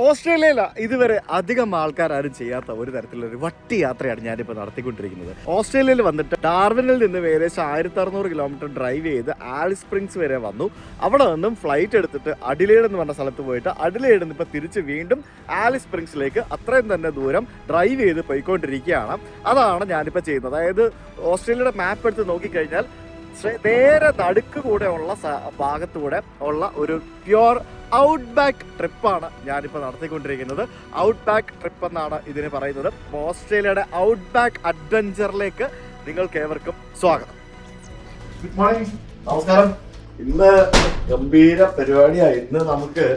ഓസ്ട്രേലിയയിൽ ഇതുവരെ അധികം ആൾക്കാർ ആരും ചെയ്യാത്ത ഒരു തരത്തിലുള്ള വട്ടി യാത്രയാണ് ഞാനിപ്പോൾ നടത്തിക്കൊണ്ടിരിക്കുന്നത്. ഓസ്ട്രേലിയയിൽ വന്നിട്ട് ഡാർവിനിൽ നിന്ന് ഏകദേശം 1600 കിലോമീറ്റർ ഡ്രൈവ് ചെയ്ത് ആലിസ് സ്പ്രിങ്സ് വരെ വന്നു. അവിടെ നിന്നും ഫ്ലൈറ്റ് എടുത്തിട്ട് അഡിലേഡ് എന്ന് പറഞ്ഞ സ്ഥലത്ത് പോയിട്ട് അഡിലേഡിൽ നിന്ന് ഇപ്പോൾ തിരിച്ച് വീണ്ടും ആലിസ് സ്പ്രിങ്സിലേക്ക് അത്രയും തന്നെ ദൂരം ഡ്രൈവ് ചെയ്ത് പോയിക്കൊണ്ടിരിക്കുകയാണ്. അതാണ് ഞാനിപ്പോൾ ചെയ്യുന്നത്. അതായത് ഓസ്ട്രേലിയയുടെ മാപ്പ് എടുത്ത് നോക്കിക്കഴിഞ്ഞാൽ നേരെ നടുക്ക് കൂടെ ഉള്ള ഭാഗത്തൂടെ ഉള്ള ഒരു പ്യുവർ ഔട്ട് ബാക്ക് ട്രിപ്പാണ് ഞാനിപ്പോൾ നടത്തിക്കൊണ്ടിരിക്കുന്നത്. ഔട്ട് ബാക്ക് ട്രിപ്പ് എന്നാണ് ഇതിന് പറയുന്നത്. ഓസ്ട്രേലിയയുടെ ഔട്ട് ബാക്ക് അഡ്വഞ്ചറിലേക്ക് നിങ്ങൾക്ക് ഏവർക്കും സ്വാഗതം. ഗുഡ് മോർണിംഗ്, നമസ്കാരം. ഇന്ന് ഗംഭീര പരിപാടിയാണ്. ഇന്ന് നമുക്ക്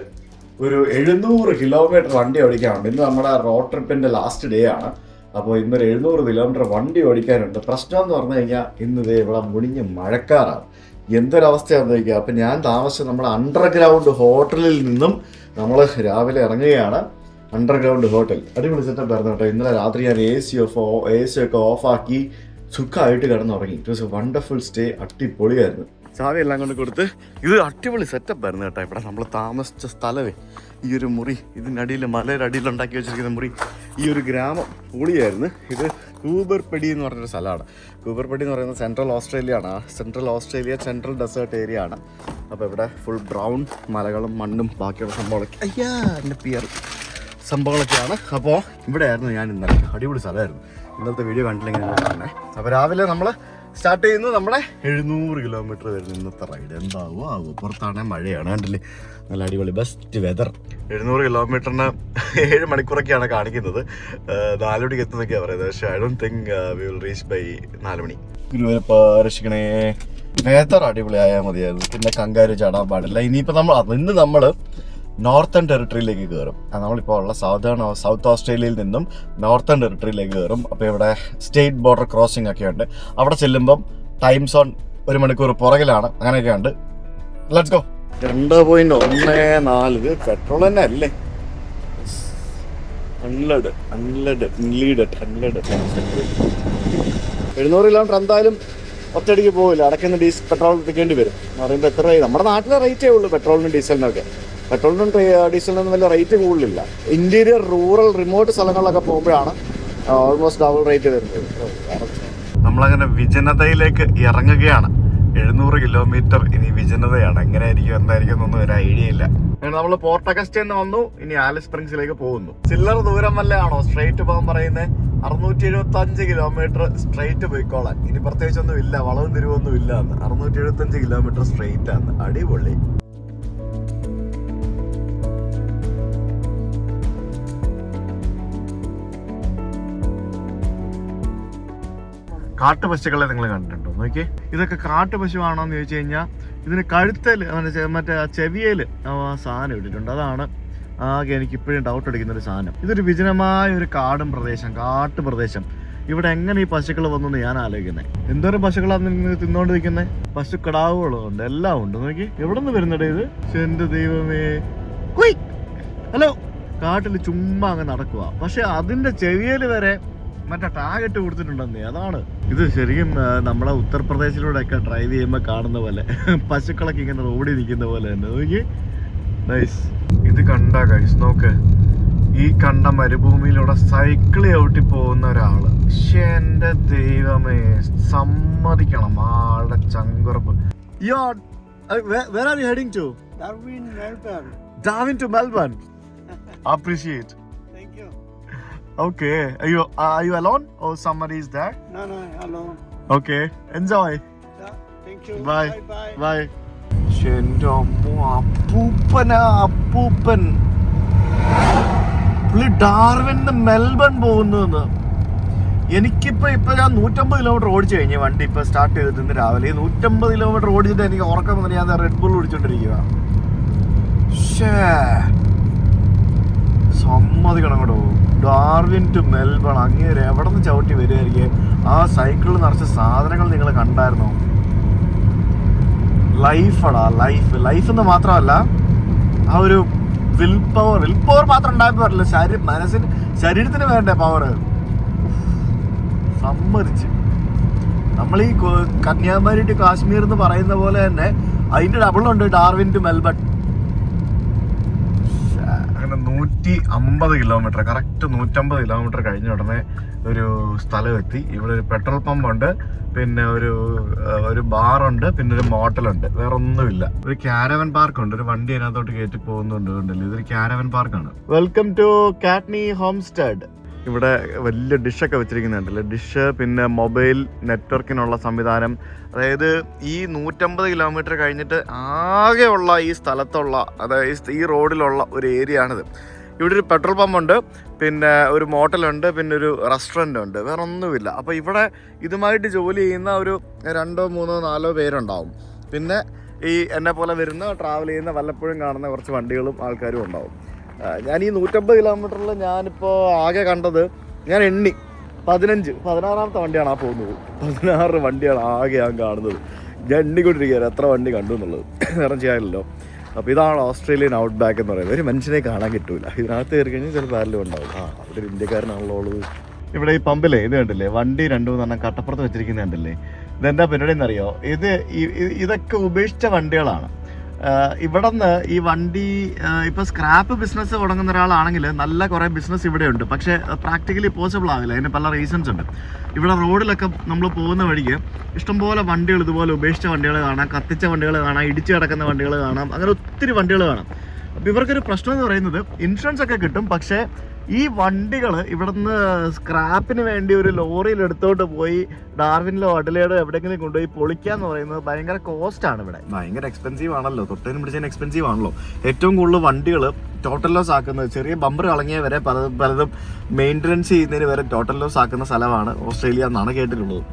ഒരു 700 കിലോമീറ്റർ വണ്ടി ഓടിക്കാനുണ്ട്. ഇന്ന് നമ്മുടെ റോഡ് ട്രിപ്പിന്റെ ലാസ്റ്റ് ഡേ ആണ്. അപ്പോൾ ഇന്നൊരു 700 കിലോമീറ്റർ വണ്ടി ഓടിക്കാനുണ്ട്. പ്രശ്നം എന്ന് പറഞ്ഞു കഴിഞ്ഞാൽ ഇന്ന് ഇതേ ഇവിടെ മുടിഞ്ഞ് മഴക്കാറാണ്. എന്തൊരവസ്ഥയാണെന്ന് ചോദിക്കുക. അപ്പം ഞാൻ താമസിച്ച നമ്മുടെ അണ്ടർഗ്രൗണ്ട് ഹോട്ടലിൽ നിന്നും നമ്മൾ രാവിലെ ഇറങ്ങുകയാണ്. അണ്ടർഗ്രൗണ്ട് ഹോട്ടൽ അടിപൊളി സെറ്റപ്പ് ആയിരുന്നു കേട്ടോ. ഇന്നലെ രാത്രി ഞാൻ എ സി ഒക്കെ ഓഫാക്കി സുഖമായിട്ട് കിടന്നുറങ്ങി. It was A wonderful stay. അടിപൊളിയായിരുന്നു. ചാവി എല്ലാം കൊണ്ട് കൊടുത്ത് ഇത് അടിപൊളി സെറ്റപ്പ് ആയിരുന്നു കേട്ടോ. ഇവിടെ നമ്മൾ താമസിച്ച സ്ഥലമേ ഈ ഒരു മുറി, ഇതിനടിയിൽ മലയുടെ അടിയിൽ ഉണ്ടാക്കി വെച്ചിരിക്കുന്ന മുറി, ഈ ഒരു ഗ്രാമം പൊളിയായിരുന്നു. ഇത് കൂബർപെടി എന്ന് പറഞ്ഞൊരു സ്ഥലമാണ്. കൂബർപെടി എന്ന് പറയുന്നത് സെൻട്രൽ ഓസ്ട്രേലിയ ആണ്. Central Australia central desert area ആണ്. അപ്പോൾ ഇവിടെ ഫുൾ ബ്രൗൺ മലകളും മണ്ണും ബാക്കിയുള്ള സംഭവങ്ങളൊക്കെ എൻ്റെ പിയർ സംഭവങ്ങളൊക്കെയാണ്. അപ്പോൾ ഇവിടെയായിരുന്നു ഞാൻ ഇന്നലെ. അടിപൊളി സ്ഥലമായിരുന്നു. ഇന്നത്തെ വീഡിയോ കണ്ടില്ലെങ്കിൽ തന്നെ. അപ്പോൾ രാവിലെ നമ്മൾ സ്റ്റാർട്ട് ചെയ്യുന്നത് നമ്മുടെ 700 കിലോമീറ്റർ വരുന്ന ഇന്നത്തെ റൈഡ്. എന്താവും പുറത്താണെ മഴയാണ്, കണ്ടില്ലേ, നല്ല അടിപൊളി ബെസ്റ്റ് വെതർ. 700 കിലോമീറ്ററിന് 7 മണിക്കൂറൊക്കെയാണ് കാണിക്കുന്നത്. 4 മണിക്ക് എത്തുന്നൊക്കെയാണ് പറയുന്നത്. പക്ഷേ I don't think we will reach by 4 മണി. രക്ഷിക്കണേ, വെതർ അടിപൊളിയായാൽ മതിയായിരുന്നു. പിന്നെ കങ്കാരു ചാടാൻ പാടില്ല. ഇനിയിപ്പോൾ ഇന്ന് നമ്മൾ നോർത്തേൺ ടെറിട്ടറിയിലേക്ക് കയറും. നമ്മളിപ്പോൾ ഉള്ള സൗത്ത് ഓസ്ട്രേലിയയിൽ നിന്നും നോർത്തേൺ ടെറിട്ടറിയിലേക്ക് കയറും. അപ്പോൾ ഇവിടെ സ്റ്റേറ്റ് ബോർഡർ ക്രോസിംഗ് ഒക്കെ ഉണ്ട്. അവിടെ ചെല്ലുമ്പം ടൈം സോൺ 1 മണിക്കൂർ പുറകിലാണ്. അങ്ങനെയൊക്കെ ഉണ്ട്. Let's go. 2.14 പെട്രോൾ തന്നെ അല്ലേ. 700 കിലോമീറ്റർ എന്തായാലും ഒറ്റയടിക്ക് പോകില്ല. അടയ്ക്കുന്ന പെട്രോൾ എത്തിക്കേണ്ടി വരും. എന്ന് പറയുമ്പോൾ എത്ര നമ്മുടെ നാട്ടിലെ റേറ്റേ ഉള്ളൂ പെട്രോളിനും ഡീസലിനൊക്കെ. പെട്രോളിനും ഡീസലിനൊന്നും വലിയ റേറ്റ് കൂടുതലില്ല. ഇന്റീരിയർ റൂറൽ റിമോട്ട് സ്ഥലങ്ങളിലൊക്കെ പോകുമ്പോഴാണ് ഓൾമോസ്റ്റ് ഡബിൾ റേറ്റ് വരുന്നത്. നമ്മളങ്ങനെ വിജനതയിലേക്ക് ഇറങ്ങുകയാണ്. 700 കിലോമീറ്റർ ഇനി വിജനതയാണ്. എങ്ങനെയായിരിക്കും എന്തായിരിക്കും എന്നൊന്നും ഒരു ഐഡിയ ഇല്ല. നമ്മൾ പോർട്ട് അഗസ്റ്റയിൽ വന്നു. ഇനി ആലിസ് സ്പ്രിങ്സിലേക്ക് പോകുന്നു. ചില്ലറ ദൂരം വല്ലതാണോ സ്ട്രേറ്റ് പോകാൻ പറയുന്നത്? 675 കിലോമീറ്റർ സ്ട്രേറ്റ് പോയിക്കോളാൻ. ഇനി പ്രത്യേകിച്ചൊന്നും ഇല്ല, വളവും തിരിവൊന്നും ഇല്ല. 675 കിലോമീറ്റർ സ്ട്രേറ്റ് ആണ്. അടിപൊളി. കാട്ടുപശുക്കളെ നിങ്ങൾ കണ്ടിട്ടുണ്ടോ? നോക്കിയേ, ഇതൊക്കെ കാട്ടുപശുവാണോ എന്ന് ചോദിച്ചു കഴിഞ്ഞാൽ ഇതിന് കഴുത്തൽ മറ്റേ ചെവിയൽ സാധനം ഇട്ടിട്ടുണ്ട്. അതാണ് ആകെ എനിക്ക് ഇപ്പോഴും ഡൗട്ട് അടിക്കുന്നൊരു സാധനം. ഇതൊരു വിജനമായ ഒരു കാട്ടുപ്രദേശം. ഇവിടെ എങ്ങനെ ഈ പശുക്കൾ വന്നു ഞാൻ ആലോചിക്കുന്നത്. എന്തോരം പശുക്കളാണ് നിങ്ങൾ തിന്നോണ്ട് നിൽക്കുന്നത്. പശുക്കിടാവുകളും ഉണ്ട്, എല്ലാം ഉണ്ട്. നോക്കി, എവിടെ നിന്ന് വരുന്നുണ്ട് ഇത്? എന്റെ ദൈവമേ. ഹലോ. കാട്ടിൽ ചുമ്മാ അങ്ങ് നടക്കുക. പക്ഷെ അതിന്റെ ചെവിയൽ വരെ മറ്റേ ടാഗിട്ട് കൊടുത്തിട്ടുണ്ടെന്നേ. അതാണ് ഇത്. ശരിക്കും നമ്മളെ ഉത്തർപ്രദേശിലൂടെ ഒക്കെ ഡ്രൈവ് ചെയ്യുമ്പോൾ കാണുന്ന പോലെ പശുക്കളൊക്കെ ഇങ്ങനെ റോഡിൽ നിൽക്കുന്ന പോലെ തന്നെ. നോക്കി, നൈസ്. ഇത് കണ്ട ഗൈസ്, നോക്ക്, ഈ കണ്ട മരുഭൂമിയിലൂടെ സൈക്കിൾ ചവിട്ടി പോകുന്ന ഒരാള്. പക്ഷെ എന്റെ ദൈവമേ, സമ്മതിക്കണം ആളുടെ ചങ്കുറപ്പ്. Where are you heading to? Darwin, Melbourne. Darwin to Melbourne. Appreciate. Thank you. Okay. Are you alone or somebody is there? No, alone. Okay. Enjoy. Yeah, thank you. Bye. Bye. Bye. എന്റെ അമ്മോ, അപ്പൂപ്പൻ പുള്ളി ഡാർവിന്ന് Melbourne പോകുന്നു. എനിക്കിപ്പോ ഞാൻ 150 kilometre ഓടിച്ചു കഴിഞ്ഞു. വണ്ടി ഇപ്പൊ സ്റ്റാർട്ട് ചെയ്തിട്ട് ഇന്ന് രാവിലെ 150 കിലോമീറ്റർ ഓടിച്ചിട്ട് എനിക്ക് ഉറക്കം വന്നിട്ട് ഞാൻ റെഡ് ബുൾ കുടിച്ചോണ്ടിരിക്കുക. സമ്മതിക്കണം കേട്ടോ. ഡാർവിൻ ടു മെൽബൺ, അങ്ങേര് എവിടെ നിന്ന് ചവിട്ടി വരുമായിരിക്കും. ആ സൈക്കിളിൽ നിറച്ച സാധനങ്ങൾ നിങ്ങൾ കണ്ടായിരുന്നോ? ലൈഫാടാ, ലൈഫ് എന്ന് മാത്രമല്ല, ആ ഒരു വിൽ പവർ മാത്രം ഉണ്ടായപ്പോൾ പറ്റില്ല. ശരീരത്തിന് വേണ്ട പവർ. സമ്മതിച്ച് നമ്മൾ ഈ കന്യാകുമാരി ടു കാശ്മീർ എന്ന് പറയുന്ന പോലെ തന്നെ അതിന്റെ ഡബിളുണ്ട് ഡാർവിൻ ടു മെൽബൺ. അങ്ങനെ 150 കിലോമീറ്റർ, കറക്റ്റ് 150 കിലോമീറ്റർ കഴിഞ്ഞ ഉടനെ ഒരു സ്ഥലം എത്തി. ഇവിടെ ഒരു പെട്രോൾ പമ്പ് ഉണ്ട്, പിന്നെ ഒരു ബാറുണ്ട്, പിന്നെ ഒരു മോട്ടലുണ്ട്, വേറെ ഒന്നുമില്ല. ഒരു ക്യാരവൻ പാർക്ക് ഉണ്ട്, ഒരു വണ്ടി അതിനകത്തോട്ട് കയറ്റി പോകുന്നുണ്ട്. കണ്ടല്ലോ, ഇതൊരു ക്യാരവൻ പാർക്കാണ്. വെൽക്കം ടു കാറ്റ്നി ഹോംസ്റ്റെഡ്. ഇവിടെ വലിയ ഡിഷൊക്കെ വെച്ചിരിക്കുന്നുണ്ടല്ലോ, ഡിഷ്, പിന്നെ മൊബൈൽ നെറ്റ്വർക്കിനുള്ള സംവിധാനം. അതായത് ഈ 150 കിലോമീറ്റർ കഴിഞ്ഞിട്ട് ആകെയുള്ള ഈ സ്ഥലത്തുള്ള, അതായത് ഈ റോഡിലുള്ള ഒരു ഏരിയ ആണിത്. ഇവിടെ ഒരു പെട്രോൾ പമ്പുണ്ട്, പിന്നെ ഒരു മോട്ടലുണ്ട്, പിന്നെ ഒരു റെസ്റ്റോറൻ്റ് ഉണ്ട്, വേറെ ഒന്നുമില്ല. അപ്പോൾ ഇവിടെ ഇതുമായിട്ട് ജോലി ചെയ്യുന്ന ഒരു 2, 3, 4 പേരുണ്ടാവും. പിന്നെ ഈ എന്നെ പോലെ വരുന്ന ട്രാവൽ ചെയ്യുന്ന വല്ലപ്പോഴും കാണുന്ന കുറച്ച് വണ്ടികളും ആൾക്കാരും ഉണ്ടാവും. ഞാൻ ഈ 150 കിലോമീറ്ററിൽ ഞാനിപ്പോൾ ആകെ കണ്ടത്, ഞാൻ എണ്ണി 16ാമത്തെ വണ്ടിയാണ് ആ പോകുന്നത്. 16 വണ്ടിയാണ് ആകെ ഞാൻ കാണുന്നത്. ഞാൻ എണ്ണിക്കൊണ്ടിരിക്കുകയാണ് എത്ര വണ്ടി കണ്ടു എന്നുള്ളത്, വേറെ ചെയ്യാനില്ലല്ലോ. അപ്പോൾ ഇതാണ് ഓസ്ട്രേലിയൻ ഔട്ട് ബാക്ക് എന്ന് പറയുന്നത്. ഒരു മനുഷ്യനെ കാണാൻ കിട്ടൂല. ഇതിനകത്ത് കയറി കഴിഞ്ഞാൽ ചില ആരെങ്കിലും ഉണ്ടാവും. അവിടെ ഒരു ഇന്ത്യക്കാരനാണല്ലോ ഉള്ളത്. ഇവിടെ ഈ പമ്പിലേ ഇത് കണ്ടില്ലേ, വണ്ടി 2-3 കട്ടപ്പുറത്ത് വെച്ചിരിക്കുന്നത് കണ്ടില്ലേ. ഇതെന്താ പരിപാടി എന്നറിയോ? ഇതൊക്കെ ഉപേക്ഷിച്ച വണ്ടികളാണ്. ഇവിടെ നിന്ന് ഈ വണ്ടി ഇപ്പോൾ സ്ക്രാപ്പ് ബിസിനസ് തുടങ്ങുന്ന ഒരാളാണെങ്കിൽ നല്ല കുറേ ബിസിനസ് ഇവിടെയുണ്ട്. പക്ഷേ പ്രാക്ടിക്കലി പോസിബിൾ ആവില്ല. അതിന് പല റീസൺസ് ഉണ്ട്. ഇവിടെ റോഡിലൊക്കെ നമ്മൾ പോകുന്ന വഴിക്ക് ഇഷ്ടംപോലെ വണ്ടികൾ, ഇതുപോലെ ഉപേക്ഷിച്ച വണ്ടികൾ കാണാം, കത്തിച്ച വണ്ടികൾ കാണാം, ഇടിച്ചു കിടക്കുന്ന വണ്ടികൾ കാണാം, അങ്ങനെ ഒത്തിരി വണ്ടികൾ കാണാം. അപ്പോൾ ഇവർക്കൊരു പ്രശ്നം എന്ന് പറയുന്നത് ഇൻഷുറൻസ് ഒക്കെ കിട്ടും, പക്ഷേ ഈ വണ്ടികൾ ഇവിടുന്ന് സ്ക്രാപ്പിന് വേണ്ടി ഒരു ലോറിയിൽ എടുത്തോട്ട് പോയി ഡാർവിനിലോ അഡലേഡോ എവിടെയെങ്കിലും കൊണ്ടുപോയി പൊളിക്കാന്ന് പറയുന്നത് ഭയങ്കര കോസ്റ്റാണ്. ഇവിടെ ഭയങ്കര എക്സ്പെൻസീവ് ആണല്ലോ, തൊട്ടതിനും പിടിച്ചതിന് എക്സ്പെൻസീവ് ആണല്ലോ. ഏറ്റവും കൂടുതൽ വണ്ടികൾ ടോട്ടൽ ലോസ് ആക്കുന്നത്, ചെറിയ ബമ്പർ കളങ്ങിയ വരെ പലതും മെയിൻ്റനൻസ് ചെയ്യുന്നതിന് വരെ ടോട്ടൽ ലോസ് ആക്കുന്ന സ്ഥലമാണ് ഓസ്ട്രേലിയ എന്നാണ് കേട്ടിട്ടുള്ളത്.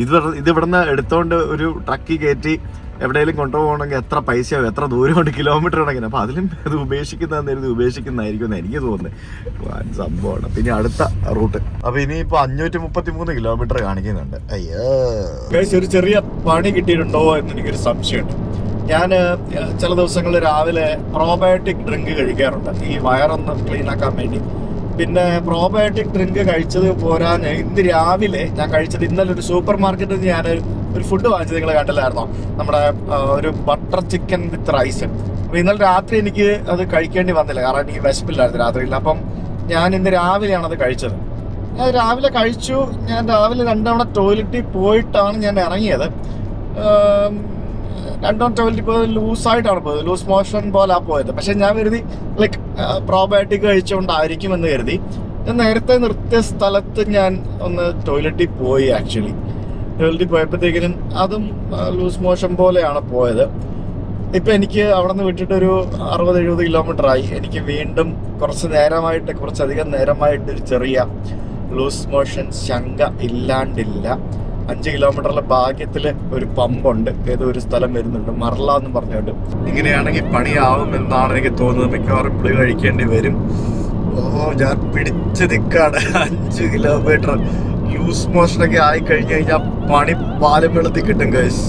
ഇത് ഇവിടുന്ന് എടുത്തോണ്ട് ഒരു ട്രക്കിൽ കയറ്റി എവിടെയെങ്കിലും കൊണ്ടുപോകണമെങ്കിൽ എത്ര പൈസയാവും, എത്ര ദൂരമുണ്ട്, കിലോമീറ്റർ ഉണ്ടെങ്കിൽ. അപ്പോൾ അതിലും ഇത് ഉപേക്ഷിക്കുന്നതായിരിക്കും എന്ന് എനിക്ക് തോന്നുന്നത്. സംഭവമാണ്. പിന്നെ അടുത്ത റൂട്ട്, അപ്പോൾ ഇനിയിപ്പോൾ 533 കിലോമീറ്റർ കാണിക്കുന്നുണ്ട്. അയ്യോ, ഒരു ചെറിയ പണി കിട്ടിയിട്ടുണ്ടോ എന്ന് എനിക്കൊരു സംശയമുണ്ട്. ഞാൻ ചില ദിവസങ്ങളിൽ രാവിലെ പ്രോബയോട്ടിക് ഡ്രിങ്ക് കഴിക്കാറുണ്ട്, ഈ വയറൊന്ന് ക്ലീൻ ആക്കാൻ വേണ്ടി. പിന്നെ പ്രോബയോട്ടിക് ഡ്രിങ്ക് കഴിച്ചത് പോരാൻ ഇന്ന് രാവിലെ ഞാൻ കഴിച്ചത്, ഇന്നലെ ഒരു സൂപ്പർ മാർക്കറ്റിൽ നിന്ന് ഞാൻ ഒരു ഫുഡ് വാങ്ങിച്ചത് നിങ്ങൾ കണ്ടില്ലായിരുന്നോ, നമ്മുടെ ഒരു ബട്ടർ ചിക്കൻ വിത്ത് റൈസ്. അപ്പോൾ ഇന്നലെ രാത്രി എനിക്ക് അത് കഴിക്കേണ്ടി വന്നില്ല, കാരണം എനിക്ക് വിശപ്പില്ലായിരുന്നു രാത്രിയിൽ. അപ്പം ഞാൻ ഇന്ന് രാവിലെയാണ് അത് കഴിച്ചത്. ഞാൻ രാവിലെ കഴിച്ചു. ഞാൻ രാവിലെ 2 തവണ ടോയ്ലറ്റിൽ പോയിട്ടാണ് ഞാൻ ഇറങ്ങിയത്. 2 തവണ ടോയ്ലറ്റിൽ പോയത് ലൂസായിട്ടാണ് പോയത്, ലൂസ് മോഷൻ പോലെ പോയത്. പക്ഷെ ഞാൻ കരുതി ലൈക്ക് പ്രോബയോട്ടിക് കഴിച്ചുകൊണ്ടായിരിക്കും എന്ന് കരുതി. ഞാൻ നേരത്തെ നിർത്തിയ സ്ഥലത്ത് ഞാൻ ഒന്ന് ടോയ്ലറ്റിൽ പോയി. ആക്ച്വലി ടോയ്ലറ്റിൽ പോയപ്പോഴത്തേക്കിനും അതും ലൂസ് മോഷൻ പോലെയാണ് പോയത്. ഇപ്പം എനിക്ക് അവിടെ നിന്ന് വിട്ടിട്ടൊരു 60-70 കിലോമീറ്റർ ആയി. എനിക്ക് വീണ്ടും കുറച്ചധികം നേരമായിട്ട് ഒരു ചെറിയ ലൂസ് മോഷൻ ശങ്ക ഇല്ലാണ്ടില്ല. 5 കിലോമീറ്ററിലെ ഭാഗ്യത്തിൽ ഒരു പമ്പുണ്ട്, ഏതോ ഒരു സ്ഥലം വരുന്നുണ്ട്, മർല എന്ന് പറഞ്ഞുകൊണ്ട്. ഇങ്ങനെയാണെങ്കിൽ പണിയാവും എന്നാണ് എനിക്ക് തോന്നുന്നത്. മിക്കവാറും പുളി കഴിക്കേണ്ടി വരും. ഞാൻ പിടിച്ച് നിൽക്കാണ്. 5 കിലോമീറ്റർ ലൂസ് മോഷനൊക്കെ ആയി കഴിഞ്ഞു കഴിഞ്ഞാൽ പണി പാലും വെള്ളത്തിൽ കിട്ടും ഗൈസ്.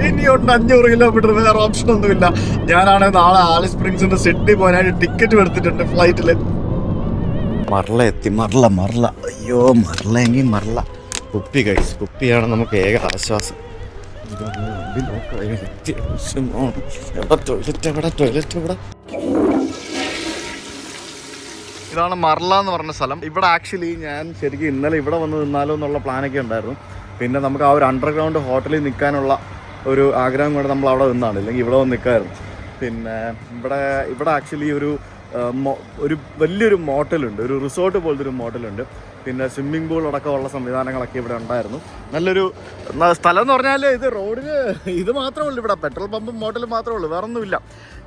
ഇനിയുണ്ട് 500 കിലോമീറ്റർ, വേറെ ഓപ്ഷൻ ഒന്നുമില്ല. ഞാനാണെങ്കിൽ നാളെ ആലിസ് സ്പ്രിങ്സിന്റെ സിഡ്നി പോകാനായിട്ട് ടിക്കറ്റ് എടുത്തിട്ടുണ്ട് ഫ്ലൈറ്റില്. മർല എത്തി, മർല. അയ്യോ, മർലെങ്കിൽ മർല. കുപ്പി ഗൈസ്, കുപ്പിയാണ് നമുക്ക് ഏക ആശ്വാസം. ടോയ്ലറ്റ്. ഇതാണ് മർല എന്ന് പറഞ്ഞ സ്ഥലം. ഇവിടെ ആക്ച്വലി ഞാൻ ശരിക്കും ഇന്നലെ ഇവിടെ വന്ന് നിന്നാലോ എന്നുള്ള പ്ലാനൊക്കെ ഉണ്ടായിരുന്നു. പിന്നെ നമുക്ക് ആ ഒരു അണ്ടർഗ്രൗണ്ട് ഹോട്ടലിൽ നിൽക്കാനുള്ള ഒരു ആഗ്രഹം കൊണ്ട് നമ്മൾ അവിടെ നിന്നാണ്, ഇല്ലെങ്കിൽ ഇവിടെ വന്ന് നിൽക്കാമായിരുന്നു. പിന്നെ ഇവിടെ ആക്ച്വലി ഒരു വലിയൊരു മോട്ടലുണ്ട്, ഒരു റിസോർട്ട് പോലത്തെ ഒരു മോട്ടലുണ്ട്. പിന്നെ സ്വിമ്മിംഗ് പൂൾ അടക്കമുള്ള സംവിധാനങ്ങളൊക്കെ ഇവിടെ ഉണ്ടായിരുന്നു. നല്ലൊരു സ്ഥലം എന്ന് പറഞ്ഞാൽ ഇത് റോഡിന് ഇത് മാത്രമേ ഉള്ളൂ, ഇവിടെ പെട്രോൾ പമ്പും മോട്ടലും മാത്രമേ ഉള്ളൂ, വേറെ ഒന്നുമില്ല.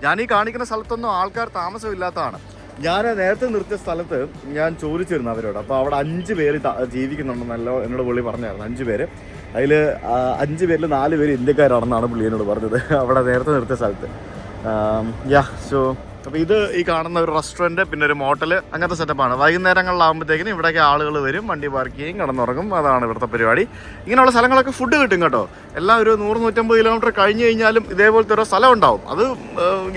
ഞാൻ ഈ കാണിക്കുന്ന സ്ഥലത്തൊന്നും ആൾക്കാർ താമസമില്ലാത്തതാണ്. ഞാൻ നേരത്തെ നിർത്തിയ സ്ഥലത്ത് ഞാൻ ചോദിച്ചിരുന്നു അവരോട്. അപ്പോൾ അവിടെ 5 പേര് ജീവിക്കുന്നുണ്ടെന്നല്ലോ എന്നോട് പുള്ളി പറഞ്ഞായിരുന്നു. 5 പേര്. അതിൽ 5 പേരിൽ 4 പേര് ഇന്ത്യക്കാരാണെന്നാണ് പുള്ളി എന്നോട് പറഞ്ഞത് അവിടെ നേരത്തെ നിർത്തിയ സ്ഥലത്ത്. സോ അപ്പോൾ ഇത് ഈ കാണുന്ന ഒരു റെസ്റ്റോറൻറ്റ്, പിന്നെ ഒരു മോട്ടല്, അങ്ങനത്തെ സെറ്റപ്പാണ്. വൈകുന്നേരങ്ങളിലാകുമ്പോഴത്തേക്കിനും ഇവിടേക്ക് ആളുകൾ വരും, വണ്ടി പാർക്ക് ചെയ്യും, കിടന്നുറങ്ങും. അതാണ് ഇവിടുത്തെ പരിപാടി. ഇങ്ങനെയുള്ള സ്ഥലങ്ങളൊക്കെ ഫുഡ് കിട്ടും കേട്ടോ. എല്ലാം ഒരു 100-150 കിലോമീറ്റർ കഴിഞ്ഞ് കഴിഞ്ഞാലും ഇതേപോലത്തെ ഓരോ സ്ഥലം ഉണ്ടാവും, അത്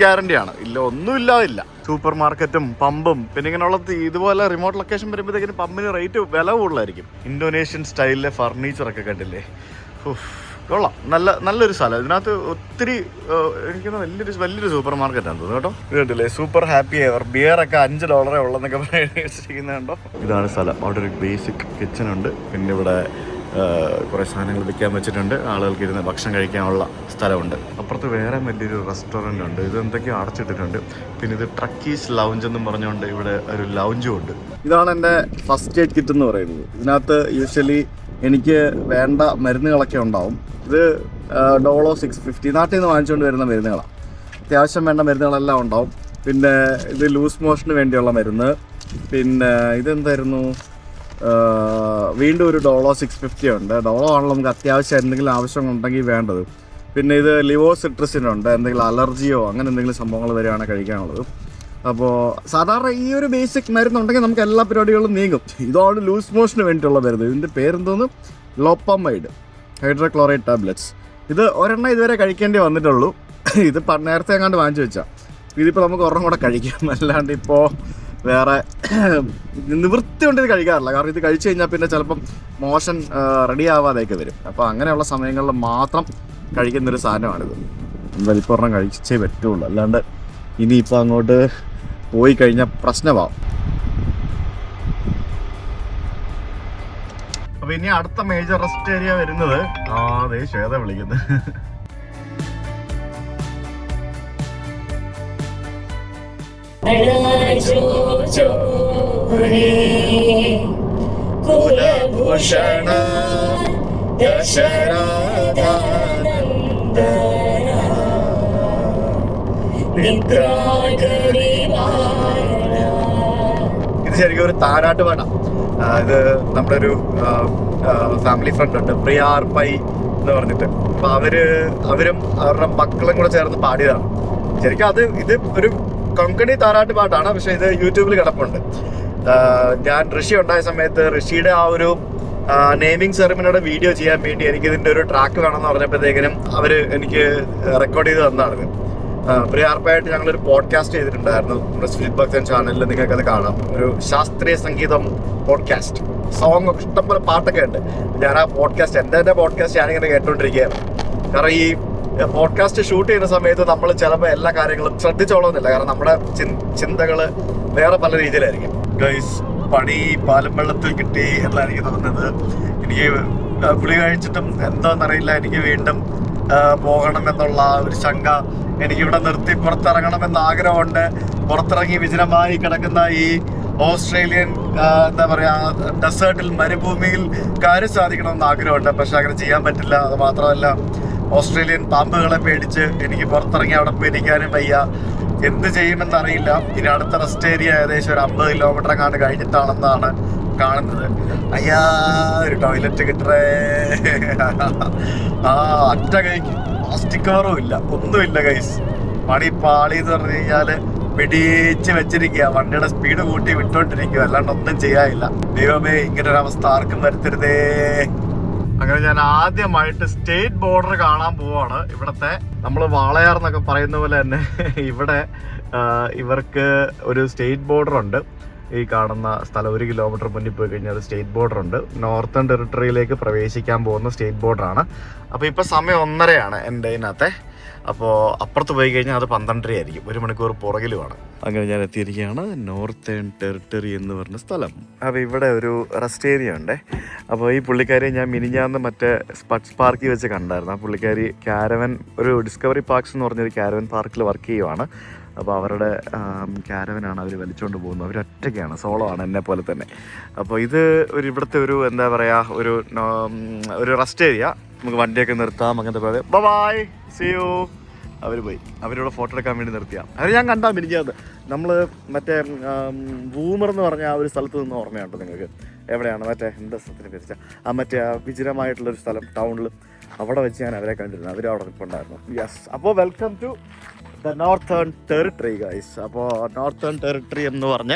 ഗ്യാരണ്ടിയാണ്. ഒന്നുമില്ലാതില്ല. സൂപ്പർ മാർക്കറ്റും പമ്പും പിന്നെ ഇങ്ങനെയുള്ള ഇതുപോലെ റിമോട്ട് ലൊക്കേഷൻ വരുമ്പോഴത്തേക്കിനും പമ്പിന് റേറ്റ് വില കൂടുതലായിരിക്കും. ഇന്തോനേഷ്യൻ സ്റ്റൈലിലെ ഫർണിച്ചറൊക്കെ കണ്ടില്ലേ, കൊള്ളാം, നല്ലൊരു സ്ഥലം. ഇതിനകത്ത് ഒത്തിരി എനിക്കൊന്ന് വലിയൊരു സൂപ്പർ മാർക്കറ്റാണ് തോന്നുന്നു കേട്ടോ. ഇത് കണ്ടില്ലേ, സൂപ്പർ ഹാപ്പി എവർ. ബിയറൊക്കെ $5 ഉള്ളതെന്നൊക്കെ വെച്ചിരിക്കുന്നുണ്ടോ. ഇതാണ് സ്ഥലം. അവിടെ ഒരു ബേസിക് കിച്ചൺ ഉണ്ട്. പിന്നെ ഇവിടെ കുറേ സാധനങ്ങൾ വിൽക്കാൻ വെച്ചിട്ടുണ്ട്. ആളുകൾക്ക് ഇരുന്ന് ഭക്ഷണം കഴിക്കാനുള്ള സ്ഥലമുണ്ട്. അപ്പുറത്ത് വേറെ വലിയൊരു റെസ്റ്റോറൻ്റ് ഉണ്ട്. ഇത് എന്തൊക്കെയോ അടച്ചിട്ടിട്ടുണ്ട്. പിന്നെ ഇത് ട്രക്കീസ് ലൗഞ്ച് എന്നും പറഞ്ഞുകൊണ്ട് ഇവിടെ ഒരു ലൗഞ്ചും ഉണ്ട്. ഇതാണ് എൻ്റെ ഫസ്റ്റ് എയ്ഡ് കിറ്റ് എന്ന് പറയുന്നത്. ഇതിനകത്ത് യൂഷ്വലി എനിക്ക് വേണ്ട മരുന്നുകളൊക്കെ ഉണ്ടാവും. ഇത് ഡോളോ 650 നാട്ടിൽ നിന്ന് വാങ്ങിച്ചുകൊണ്ട് വരുന്ന മരുന്നുകളാണ്. അത്യാവശ്യം വേണ്ട മരുന്നുകളെല്ലാം ഉണ്ടാവും. പിന്നെ ഇത് ലൂസ് മോഷന് വേണ്ടിയുള്ള മരുന്ന്. പിന്നെ ഇതെന്തായിരുന്നു, വീണ്ടും ഒരു ഡോളോ 650 ഉണ്ട്. ഡോളോ ആണല്ലോ നമുക്ക് അത്യാവശ്യം എന്തെങ്കിലും ആവശ്യമുണ്ടെങ്കിൽ വേണ്ടത്. പിന്നെ ഇത് ലിവോസിട്രസിനുണ്ട്. എന്തെങ്കിലും അലർജിയോ അങ്ങനെ എന്തെങ്കിലും സംഭവങ്ങൾ വരികയാണ് കഴിക്കാനുള്ളത്. അപ്പോൾ സാധാരണ ഈ ഒരു ബേസിക് മരുന്നുണ്ടെങ്കിൽ നമുക്ക് എല്ലാ പരിപാടികളും നീങ്ങും. ഇതാണ് ലൂസ് മോഷന് വേണ്ടിയിട്ടുള്ള മരുന്ന്. ഇതിൻ്റെ പേരെന്തോന്ന്, ലോപ്പമൈഡ് ഹൈഡ്രോക്ലോറൈഡ് ടാബ്ലറ്റ്സ്. ഇത് ഒരെണ്ണം ഇതുവരെ കഴിക്കേണ്ടി വന്നിട്ടുള്ളൂ. ഇത് നേരത്തെ എങ്ങാണ്ട് വാങ്ങിച്ചു വെച്ചാൽ ഇതിപ്പോൾ നമുക്ക് ഒരെണ്ണം കൂടെ കഴിക്കാം. അല്ലാണ്ട് ഇപ്പോൾ വേറെ നിവൃത്തി കൊണ്ട് ഇത് കഴിക്കാറില്ല. കാരണം ഇത് കഴിച്ചു കഴിഞ്ഞാൽ പിന്നെ ചിലപ്പം മോഷൻ റെഡി ആവാതെയൊക്കെ വരും. അപ്പോൾ അങ്ങനെയുള്ള സമയങ്ങളിൽ മാത്രം കഴിക്കുന്നൊരു സാധനമാണിത്. എന്തായാലും ഇപ്പോൾ ഒരെണ്ണം കഴിച്ചേ പറ്റുള്ളൂ. അല്ലാണ്ട് ഇനിയിപ്പോൾ അങ്ങോട്ട് പോയി കഴിഞ്ഞാൽ പ്രശ്നമാവും. അപ്പോൾ ഇനി അടുത്ത മേജർ റെസ്റ്റ് ഏരിയ വരുന്നത് അതേ ശ്വേത വിളിക്കുന്നത്. കുലഭൂഷണ ദശരഥാനന്ദന ഇത് ശരിക്കും ഒരു താരാട്ട് പാട്ടാണ്. ഇത് നമ്മുടെ ഒരു ഫാമിലി ഫ്രണ്ട് ഉണ്ട്, പ്രിയാർ പൈ എന്ന് പറഞ്ഞിട്ട്. അപ്പൊ അവരും അവരുടെ മക്കളും കൂടെ ചേർന്ന് പാടിയതാണ്. ശരിക്കും ഇത് ഒരു കൊങ്കണി താരാട്ട് പാട്ടാണ്. പക്ഷെ ഇത് യൂട്യൂബിൽ കിടപ്പുണ്ട്. ഞാൻ ഋഷി ഉണ്ടായ സമയത്ത് ഋഷിയുടെ ആ ഒരു നെയിമിങ് സെറിമണിയുടെ വീഡിയോ ചെയ്യാൻ വേണ്ടി എനിക്ക് ഇതിന്റെ ഒരു ട്രാക്ക് വേണമെന്ന് പറഞ്ഞപ്പോഴത്തേക്കിനും അവര് എനിക്ക് റെക്കോർഡ് ചെയ്ത് തന്നതാണ്. പ്രിയാർപ്പായിട്ട് ഞങ്ങളൊരു പോഡ്കാസ്റ്റ് ചെയ്തിട്ടുണ്ടായിരുന്നു നമ്മുടെ സ്പിരിറ്റ് ഭക്തൻ ചാനലിൽ. നിങ്ങൾക്കത് കാണാം. ഒരു ശാസ്ത്രീയ സംഗീതം പോഡ്കാസ്റ്റ്. സോങ് ഇഷ്ടംപോലെ പാട്ടൊക്കെ ഉണ്ട്. ഞാൻ ആ പോഡ്കാസ്റ്റ് എൻ്റെ പോഡ്കാസ്റ്റ് ഞാനിങ്ങനെ കേട്ടോണ്ടിരിക്കുകയാണ്. കാരണം ഈ പോഡ്കാസ്റ്റ് ഷൂട്ട് ചെയ്യുന്ന സമയത്ത് നമ്മൾ ചിലപ്പോൾ എല്ലാ കാര്യങ്ങളും ശ്രദ്ധിച്ചോളന്നില്ല. കാരണം നമ്മുടെ ചിന്തകൾ വേറെ പല രീതിയിലായിരിക്കും. ഗൈസ്, പണി പാലും വെള്ളത്തിൽ കിട്ടി എന്നാണ് എനിക്ക് തോന്നുന്നത്. എനിക്ക് ഗുളി കഴിച്ചിട്ടും എന്താണെന്നറിയില്ല, എനിക്ക് വീണ്ടും പോകണം എന്നുള്ള ഒരു ശങ്ക. എനിക്കിവിടെ നിർത്തി പുറത്തിറങ്ങണമെന്ന് ആഗ്രഹമുണ്ട്. പുറത്തിറങ്ങി വിജനമായി കിടക്കുന്ന ഈ ഓസ്ട്രേലിയൻ എന്താ പറയുക ഡെസേർട്ടിൽ, മരുഭൂമിയിൽ കാര്യം സാധിക്കണമെന്ന് ആഗ്രഹമുണ്ട്. പക്ഷെ അങ്ങനെ ചെയ്യാൻ പറ്റില്ല. അത് മാത്രമല്ല, ഓസ്ട്രേലിയൻ പാമ്പുകളെ പേടിച്ച് എനിക്ക് പുറത്തിറങ്ങി അവിടെ പോയി ഇരിക്കാനും വയ്യ. എന്ത് ചെയ്യുമെന്നറിയില്ല. ഇനി അടുത്ത റെസ്റ്റ് ഏരിയ ഏകദേശം ഒരു 50 കിലോമീറ്റർ അങ്ങാണ്ട് കഴിഞ്ഞിട്ടാണെന്നാണ് കാണുന്നത്. അയ്യാ, ഒരു ടോയ്ലറ്റ് കിട്ടറേ. അറ്റ കൈക്ക് പ്ലാസ്റ്റിക് കവറും ഇല്ല, ഒന്നുമില്ല ഗൈസ്. പണി പാളി എന്ന് പറഞ്ഞു കഴിഞ്ഞാല് പിടിച്ച് വെച്ചിരിക്കുക. വണ്ടിയുടെ സ്പീഡ് കൂട്ടി വിട്ടോണ്ടിരിക്കുക. അല്ലാണ്ട് ഒന്നും ചെയ്യാനില്ല. ദൈവമേ, ഇങ്ങനെ ഒരു അവസ്ഥ ആർക്കും വരുത്തരുതേ. അങ്ങനെ ഞാൻ ആദ്യമായിട്ട് സ്റ്റേറ്റ് ബോർഡർ കാണാൻ പോവാണ്. ഇവിടത്തെ നമ്മൾ വാളയാർ എന്നൊക്കെ പറയുന്ന പോലെ തന്നെ ഇവിടെ ഇവർക്ക് ഒരു സ്റ്റേറ്റ് ബോർഡർ ഉണ്ട്. ഈ കാണുന്ന സ്ഥലം 1 കിലോമീറ്റർ മുന്നിൽ പോയി കഴിഞ്ഞാൽ അത് സ്റ്റേറ്റ് ബോർഡർ ഉണ്ട്. നോർത്തേൺ ടെറിട്ടറിയിലേക്ക് പ്രവേശിക്കാൻ പോകുന്ന സ്റ്റേറ്റ് ബോർഡറാണ്. അപ്പോൾ ഇപ്പോൾ സമയം 1:30 എൻ്റെ ഇതിനകത്തെ. അപ്പോൾ അപ്പുറത്ത് പോയി കഴിഞ്ഞാൽ അത് 12:30 ആയിരിക്കും. 1 മണിക്കൂർ പുറകിലുമാണ്. അങ്ങനെ ഞാൻ എത്തിയിരിക്കുകയാണ് നോർത്തേൺ ടെറിട്ടറി എന്ന് പറഞ്ഞ സ്ഥലം. അപ്പോൾ ഇവിടെ ഒരു റെസ്റ്റ് ഏരിയ ഉണ്ട്. അപ്പോൾ ഈ പുള്ളിക്കാരിയെ ഞാൻ മിനിഞ്ഞാന്ന് മറ്റേ സ്പട്സ് പാർക്കിൽ വെച്ച് കണ്ടായിരുന്നു. ആ പുള്ളിക്കാരി ക്യാരവൻ, ഒരു ഡിസ്കവറി പാർക്സ് എന്ന് പറഞ്ഞൊരു ക്യാരവൻ പാർക്കിൽ വർക്ക് ചെയ്യുവാണ്. അപ്പോൾ അവരുടെ ക്യാരവനാണ് അവർ വലിച്ചുകൊണ്ട് പോകുന്നത്. അവർ ഒറ്റയ്ക്കാണ്, സോളോ ആണ്, എന്നെ പോലെ തന്നെ. അപ്പോൾ ഇത് ഇവിടുത്തെ ഒരു എന്താ പറയുക ഒരു റെസ്റ്റ് ഏരിയ. നമുക്ക് വണ്ടിയൊക്കെ നിർത്താം. അങ്ങനത്തെ പോലെ ബൈ സീ യു. അവർ പോയി. അവരോട് ഫോട്ടോ എടുക്കാൻ വേണ്ടി നിർത്തിയാണ്. അത് ഞാൻ കണ്ടാൽ മിനിക്കാതെ നമ്മൾ മറ്റേ വൂമർ എന്ന് പറഞ്ഞ ആ ഒരു സ്ഥലത്ത് നിന്ന് ഓർമ്മയുണ്ടോ നിങ്ങൾക്ക്? എവിടെയാണ് മറ്റേ എന്താ സ്ഥലത്തിന് പേരിച്ച ആ മറ്റേ വിജനമായിട്ടുള്ളൊരു സ്ഥലം ടൗണിൽ, അവിടെ വെച്ച് ഞാൻ അവരെ കണ്ടിരുന്നു. അവർ അവിടെ നിൽപ്പുണ്ടായിരുന്നു. യെസ്. അപ്പോൾ welcome to the Northern Territory guys. അപ്പോൾ നോർത്തേൺ ടെറിട്ടറി എന്ന് പറഞ്ഞ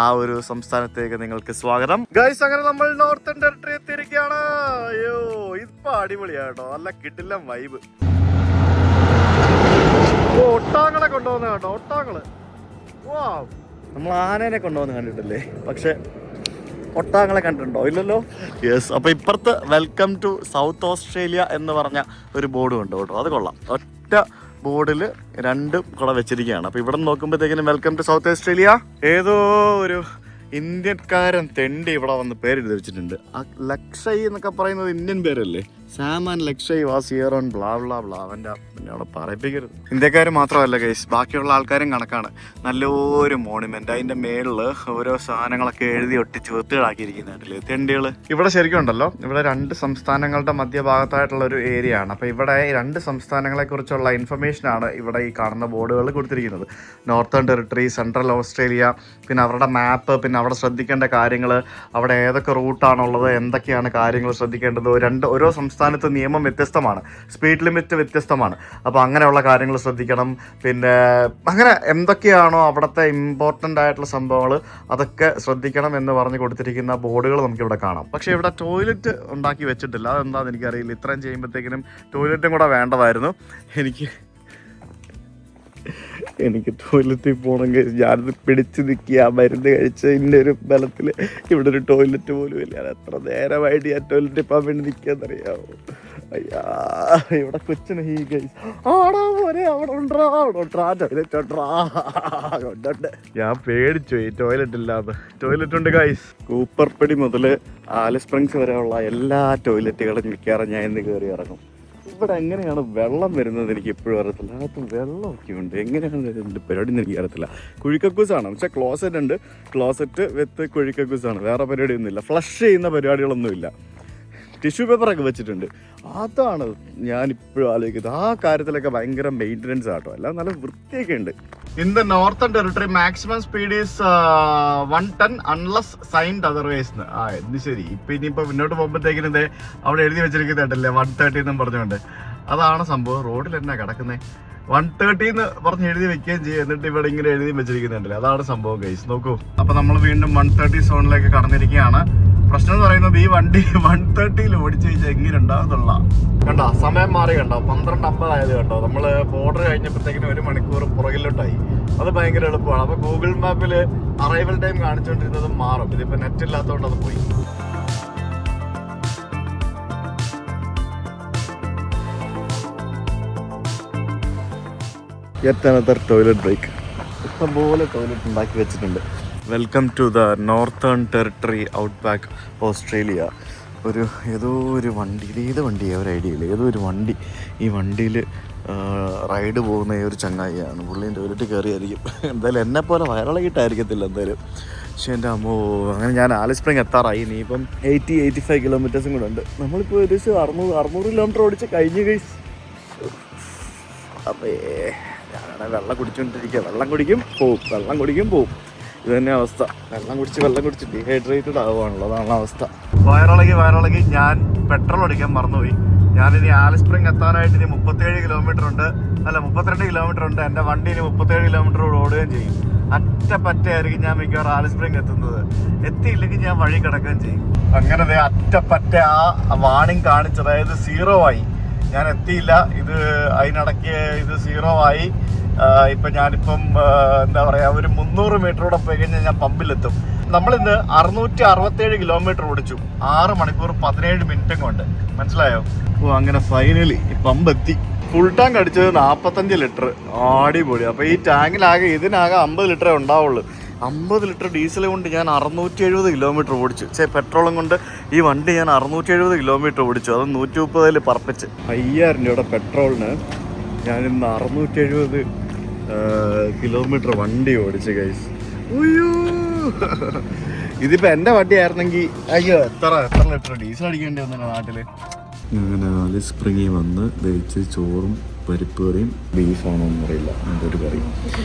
ആ ഒരു സംസ്ഥാനത്തേക്ക് നിങ്ങൾക്ക് സ്വാഗതം ഗൈസ്. അങ്ങനെ നമ്മൾ നോർത്തേൺ ടെറിട്ടറി എത്തിയിരിക്കുകയാണ്. അയ്യോ, ഇപ്പൊ അടിപൊളിയാട്ടോ, നല്ല കിടിലം വൈബ്. ഒട്ടാങ്ങളെ കൊണ്ടുപോകുന്ന കേട്ടോ, ഒട്ടാങ്ങള്. വാ, നമ്മൾ ആനേനെ കൊണ്ടുപോകുന്ന കണ്ടിട്ടില്ലേ? പക്ഷെ ഒട്ടാങ്ങളെ കണ്ടിട്ടുണ്ടോ? ഇല്ലല്ലോ. യെസ്. അപ്പോൾ ഇപ്പുറത്ത് വെൽക്കം ടു സൗത്ത് ഓസ്ട്രേലിയ എന്ന് പറഞ്ഞ ഒരു ബോർഡും ഉണ്ട് കേട്ടോ. അത് കൊള്ളാം. ഒറ്റ ബോർഡിൽ രണ്ടും കൂടെ വെച്ചിരിക്കുകയാണ്. അപ്പോൾ ഇവിടെ നോക്കുമ്പോഴത്തേക്കിനും വെൽക്കം ടു സൗത്ത് ഓസ്ട്രേലിയ. ഏതോ ഒരു ഇന്ത്യക്കാരൻ തെണ്ടി ഇവിടെ വന്ന് പേരെഴുതി വെച്ചിട്ടുണ്ട്. ആ ലക്ഷയ് എന്നൊക്കെ പറയുന്നത് ഇന്ത്യൻ പേരല്ലേ? Saman Lakshay was here on blah blah blah. അവൻ്റെ അവിടെ പറയിപ്പിക്കരുത്. ഇന്ത്യക്കാർ മാത്രമല്ല ഗൈസ്, ബാക്കിയുള്ള ആൾക്കാരും കണക്കാണ്. നല്ലൊരു മോണുമെന്റ്, അതിന്റെ മേളിൽ ഓരോ സാധനങ്ങളൊക്കെ എഴുതി ഒട്ടിച്ച് വൃത്തികളാക്കിയിരിക്കുന്നുണ്ടല്ലേ തെണ്ടികൾ. ഇവിടെ ശരിക്കും ഉണ്ടല്ലോ, ഇവിടെ 2 സംസ്ഥാനങ്ങളുടെ മധ്യഭാഗത്തായിട്ടുള്ള ഒരു ഏരിയ ആണ്. അപ്പോൾ ഇവിടെ 2 സംസ്ഥാനങ്ങളെ കുറിച്ചുള്ള ഇൻഫർമേഷൻ ആണ് ഇവിടെ ഈ കാണുന്ന ബോർഡുകൾ കൊടുത്തിരിക്കുന്നത്. നോർത്തേൺ ടെറിട്ടറി, സെൻട്രൽ ഓസ്ട്രേലിയ, പിന്നെ അവരുടെ മാപ്പ്, പിന്നെ അവിടെ ശ്രദ്ധിക്കേണ്ട കാര്യങ്ങൾ, അവിടെ ഏതൊക്കെ റൂട്ടാണുള്ളത്, എന്തൊക്കെയാണ് കാര്യങ്ങൾ ശ്രദ്ധിക്കേണ്ടത്. ഓരോ സംസ്ഥാനത്ത് നിയമം വ്യത്യസ്തമാണ്, സ്പീഡ് ലിമിറ്റ് വ്യത്യസ്തമാണ്. അപ്പോൾ അങ്ങനെയുള്ള കാര്യങ്ങൾ ശ്രദ്ധിക്കണം. പിന്നെ അങ്ങനെ എന്തൊക്കെയാണോ അവിടുത്തെ ഇമ്പോർട്ടൻ്റ് ആയിട്ടുള്ള സംഭവങ്ങൾ അതൊക്കെ ശ്രദ്ധിക്കണം എന്ന് പറഞ്ഞ് കൊടുത്തിരിക്കുന്ന ബോർഡുകൾ നമുക്കിവിടെ കാണാം. പക്ഷേ ഇവിടെ ടോയ്ലറ്റ് ഉണ്ടാക്കി വെച്ചിട്ടില്ല. അതെന്താണെന്ന് എനിക്കറിയില്ല. ഇത്രയും ചെയ്യുമ്പോഴത്തേക്കിനും ടോയ്ലറ്റും കൂടെ വേണ്ടതായിരുന്നു. എനിക്ക് ടോയ്ലറ്റിൽ പോകണമെങ്കിൽ ഞാനത് പിടിച്ച് നിൽക്കുക, മരുന്ന് കഴിച്ച് ഇതിൻ്റെ ഒരു ബലത്തിൽ. ഇവിടെ ഒരു ടോയ്ലറ്റ് പോലും ഇല്ല. എത്ര നേരമായിട്ട് ഞാൻ ടോയ്ലറ്റിൽ പോകാൻ വേണ്ടി നിൽക്കാന്നറിയാമോ? അയ്യാ, ഇവിടെ കൊച്ചിന് ഈ ഗൈസ് ആടാ പോലെ അവിടെ ഉണ്ടാ ടോയ്ലറ്റ് ഉണ്ട്. ഞാൻ പേടിച്ചു ഈ ടോയ്ലറ്റ് ഇല്ലാതെ. ടോയ്ലറ്റ് ഉണ്ട് ഗൈസ്. കൂപ്പർപ്പടി മുതൽ ആലിസ് സ്പ്രിങ്സ് വരെയുള്ള എല്ലാ ടോയ്ലറ്റുകളും മിക്കവാറും ഞാൻ ഇന്ന് കയറി ഇറങ്ങും. ഇവിടെ എങ്ങനെയാണ് വെള്ളം വരുന്നത് എനിക്ക് എപ്പോഴും അറിയത്തില്ല. അതിനകത്ത് വെള്ളമൊക്കെ ഉണ്ട്. എങ്ങനെയാണ് ഇതിൻ്റെ പരിപാടി എന്ന് എനിക്ക് അറിയത്തില്ല. കുഴിക്കക്കൂസാണ്, പക്ഷേ ക്ലോസറ്റ് ഉണ്ട്. ക്ലോസറ്റ് വിത്ത് കുഴിക്കക്കൂസാണ്. വേറെ പരിപാടിയൊന്നുമില്ല. ഫ്ലഷ് ചെയ്യുന്ന പരിപാടികളൊന്നുമില്ല. ടിഷ്യൂ പേപ്പറൊക്കെ വെച്ചിട്ടുണ്ട്. അതാണ് ഞാനിപ്പോഴും ആലോചിക്കുന്നത്. ആ കാര്യത്തിലൊക്കെ ഭയങ്കര മെയിൻ്റനൻസ് ആട്ടോ. എല്ലാം നല്ല വൃത്തിയൊക്കെ ഉണ്ട്. In the Northern territory maximum speed is 110 unless signed otherwise. എന്ത് ശരി. ഇപ്പം ഇനിയിപ്പോൾ മുന്നോട്ട് പോകുമ്പോഴത്തേക്കിനും ഇതേ അവിടെ എഴുതി വെച്ചിരിക്കുന്നുണ്ടല്ലേ 130 എന്നും പറഞ്ഞുകൊണ്ട്. അതാണ് സംഭവം. റോഡിൽ എന്നാ കിടക്കുന്നത് 130 എന്ന് പറഞ്ഞ് എഴുതി വെക്കുകയും ചെയ്യും. എന്നിട്ട് ഇവിടെ ഇങ്ങനെ എഴുതി വെച്ചിരിക്കുന്നുണ്ടല്ലേ. അതാണ് സംഭവം ഗൈസ്. നോക്കൂ. അപ്പോൾ നമ്മൾ വീണ്ടും 130 സോണിലേക്ക് കടന്നിരിക്കുകയാണ്. പ്രശ്നം എന്ന് പറയുന്നത് ഈ വണ്ടി 130 ഓടിച്ചു കഴിഞ്ഞാൽ എങ്ങനെ ഉണ്ടാകുന്നുള്ള കണ്ടോ. സമയം മാറി കണ്ടോ. 12:50 ആയത് കണ്ടോ. നമ്മൾ ബോർഡർ കഴിഞ്ഞപ്പോഴത്തേക്കിനും 1 മണിക്കൂർ പുറകിലോട്ടായി. അത് ഭയങ്കര എളുപ്പമാണ്. അപ്പോൾ ഗൂഗിൾ മാപ്പിൽ അറൈവൽ ടൈം കാണിച്ചുകൊണ്ടിരുന്നതും മാറും. ഇതിപ്പോൾ നെറ്റ് ഇല്ലാത്തതുകൊണ്ട് അത് പോയി. Yet another toilet break. ഇഷ്ടംപോലെ ടോയ്ലറ്റ് ഉണ്ടാക്കി വെച്ചിട്ടുണ്ട്. Welcome to the Northern Territory outback Australia. ഏതോ ഒരു വണ്ടി, ഏത് വണ്ടിയാണ് ഒരു ഐഡിയ ഇല്ല. ഏതോ ഒരു വണ്ടി, ഈ വണ്ടിയിൽ റൈഡ് പോകുന്ന ഒരു ചങ്ങായിയാണ്. പുള്ളിയും ടോയ്ലറ്റ് കയറിയായിരിക്കും. എന്തായാലും എന്നെപ്പോലെ വയറിളകിയിട്ടായിരിക്കത്തില്ല എന്തായാലും. പക്ഷേ എൻ്റെ അമ്മോ, അങ്ങനെ ഞാൻ ആലിസ് സ്പ്രിങ് എത്താറായി. ഇനിയിപ്പം 85 കിലോമീറ്റേഴ്സും കൂടെ ഉണ്ട്. നമ്മളിപ്പോൾ ഏകദേശം 600 കിലോമീറ്റർ ഓടിച്ച് കഴിഞ്ഞ് ഗൈസ്. അപ്പേ ഞാനാണ് വെള്ളം കുടിച്ചുകൊണ്ടിരിക്കുക. വെള്ളം കുടിക്കും പോവും. ഇത് തന്നെ അവസ്ഥ. വെള്ളം കുടിച്ച് ഡീഹൈഡ്രേറ്റഡ് ആവുകയാണല്ലോ. അതാണ് അവസ്ഥ. വയറിളകി ഞാൻ പെട്രോൾ അടിക്കാൻ മറന്നുപോയി. ഞാനിനി ആലിസ് സ്പ്രിങ് എത്താനായിട്ട് ഇനി 37 കിലോമീറ്റർ ഉണ്ട്. അല്ല 32 കിലോമീറ്റർ ഉണ്ട്. എൻ്റെ വണ്ടി ഇനി 37 കിലോമീറ്റർ ഓടുകയും ചെയ്യും. അറ്റപ്പറ്റയായിരിക്കും ഞാൻ മിക്കവാറും ആലിസ് സ്പ്രിങ് എത്തുന്നത്. എത്തിയില്ലെങ്കിൽ ഞാൻ വഴി കിടക്കുകയും ചെയ്യും. അങ്ങനെ അറ്റപ്പറ്റ ആ വാണിംഗ് കാണിച്ചത്, അതായത് 0 ആയി. ഞാൻ എത്തിയില്ല. അതിനിടയ്ക്ക് ഇത് 0 ആയി. ഇപ്പം ഞാനിപ്പം എന്താ പറയുക, ഒരു 300 മീറ്റർ കൂടെ പോയി കഴിഞ്ഞാൽ ഞാൻ പമ്പിലെത്തും. നമ്മളിന്ന് 667 കിലോമീറ്റർ ഓടിച്ചു. 6 മണിക്കൂർ 17 മിനിറ്റും കൊണ്ട്. മനസ്സിലായോ? അങ്ങനെ ഫൈനലി പമ്പ് എത്തി. ഫുൾ ടാങ്ക് അടിച്ചത് 45 ലിറ്റർ. അടിപൊളി. അപ്പോൾ ഈ ടാങ്കിലാകെ ഇതിനാകെ 50 ലിറ്ററേ ഉണ്ടാവുള്ളൂ. 50 ലിറ്റർ ഡീസൽ കൊണ്ട് ഞാൻ 670 കിലോമീറ്റർ ഓടിച്ചു. പെട്രോളും കൊണ്ട് ഈ വണ്ടി ഞാൻ 670 കിലോമീറ്റർ ഓടിച്ചു. അത് 130 പറപ്പിച്ച്. 5000 രൂപയുടെ പെട്രോളിന് ഞാനിന്ന് 670 കിലോമീറ്റർ വണ്ടി ഓടിച്ചു ഗൈസ്. അയ്യോ, ഇതിപ്പോൾ എൻ്റെ വണ്ടി ആയിരുന്നെങ്കിൽ അയ്യോ എത്ര ലിറ്റർ ഡീസൽ അടിക്കേണ്ടി വന്നു നാട്ടിൽ. അങ്ങനെ ആലിസ് സ്പ്രിങ്ങിൽ വന്ന് ദഹിച്ച് ചോറും പരിപ്പ് കറിയും ബീഫാണോന്നും അറിയില്ല, എന്തൊരു കറി.